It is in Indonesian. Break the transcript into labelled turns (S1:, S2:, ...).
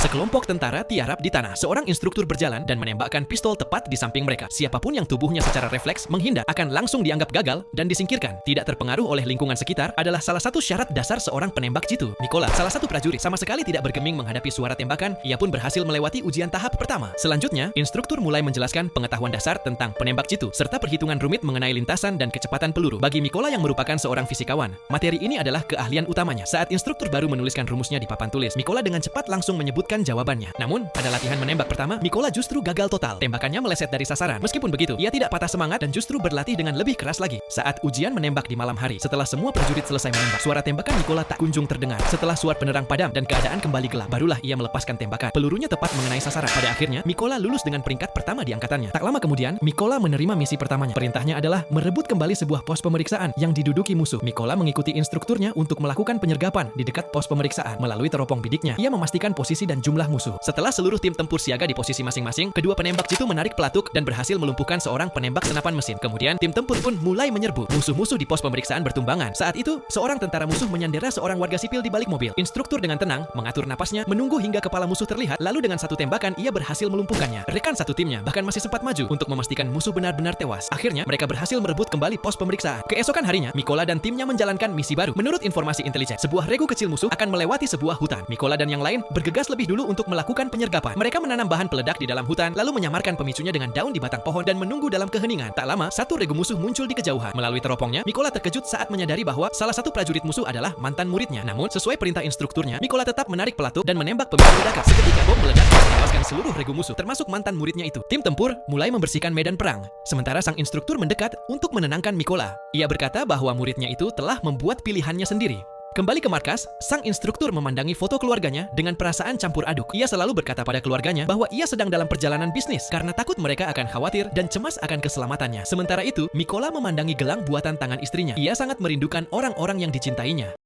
S1: Sekelompok tentara tiarap di tanah. Seorang instruktur berjalan dan menembakkan pistol tepat di samping mereka. Siapapun yang tubuhnya secara refleks menghindar akan langsung dianggap gagal dan disingkirkan. Tidak terpengaruh oleh lingkungan sekitar adalah salah satu syarat dasar seorang penembak jitu. Nikola, salah satu prajurit, sama sekali tidak bergeming menghadapi suara tembakan. Ia pun berhasil melewati ujian tahap pertama. Selanjutnya, instruktur mulai menjelaskan pengetahuan dasar tentang penembak jitu serta perhitungan rumit mengenai lintasan dan kecepatan peluru. Bagi Nikola yang merupakan seorang fisikawan, materi ini adalah keahlian utamanya. Saat instruktur baru menuliskan rumusnya di papan tulis, Nikola dengan cepat langsung menyebutkan jawabannya. Namun, pada latihan menembak pertama, Nikola justru gagal total. Tembakannya meleset dari sasaran. Meskipun begitu, ia tidak patah semangat dan justru berlatih dengan lebih keras lagi. Saat ujian menembak di malam hari, setelah semua prajurit selesai menembak, suara tembakan Nikola tak kunjung terdengar. Setelah suara penerang padam dan keadaan kembali gelap, barulah ia melepaskan tembakan. Pelurunya tepat mengenai sasaran. Pada akhirnya, Nikola lulus dengan peringkat pertama di angkatannya. Tak lama kemudian, Nikola menerima misi pertamanya. Perintahnya adalah merebut kembali sebuah pos pemeriksaan yang diduduki musuh. Nikola mengikuti instrukturnya untuk melakukan penyergapan di dekat pos pemeriksaan. Melalui teropong bidiknya, ia memastikan posisi dan jumlah musuh. Setelah seluruh tim tempur siaga di posisi masing-masing, kedua penembak jitu menarik pelatuk dan berhasil melumpuhkan seorang penembak senapan mesin. Kemudian, tim tempur pun mulai menyerbu. Musuh-musuh di pos pemeriksaan bertumbangan. Saat itu, seorang tentara musuh menyandera seorang warga sipil di balik mobil. Instruktur dengan tenang mengatur napasnya, menunggu hingga kepala musuh terlihat, lalu dengan satu tembakan ia berhasil melumpuhkannya. Rekan satu timnya bahkan masih sempat maju untuk memastikan musuh benar-benar tewas. Akhirnya, mereka berhasil merebut kembali pos pemeriksaan. Keesokan harinya, Nikola dan timnya menjalankan misi baru. Menurut informasi intelijen, sebuah regu kecil musuh akan melewati sebuah hutan. Nikola dan yang lain bergegas lebih dulu untuk melakukan penyergapan. Mereka menanam bahan peledak di dalam hutan, lalu menyamarkan pemicunya dengan daun di batang pohon dan menunggu dalam keheningan. Tak lama, satu regu musuh muncul di kejauhan. Melalui teropongnya, Nikola terkejut saat menyadari bahwa salah satu prajurit musuh adalah mantan muridnya. Namun, sesuai perintah instrukturnya, Nikola tetap menarik pelatuk dan menembak pemicu ledakan. Seketika bom meledak dan menewaskan seluruh regu musuh, termasuk mantan muridnya itu. Tim tempur mulai membersihkan medan perang, sementara sang instruktur mendekat untuk menenangkan Nikola. Ia berkata bahwa muridnya itu telah membuat pilihannya sendiri. Kembali ke markas, sang instruktur memandangi foto keluarganya dengan perasaan campur aduk. Ia selalu berkata pada keluarganya bahwa ia sedang dalam perjalanan bisnis karena takut mereka akan khawatir dan cemas akan keselamatannya. Sementara itu, Nikola memandangi gelang buatan tangan istrinya. Ia sangat merindukan orang-orang yang dicintainya.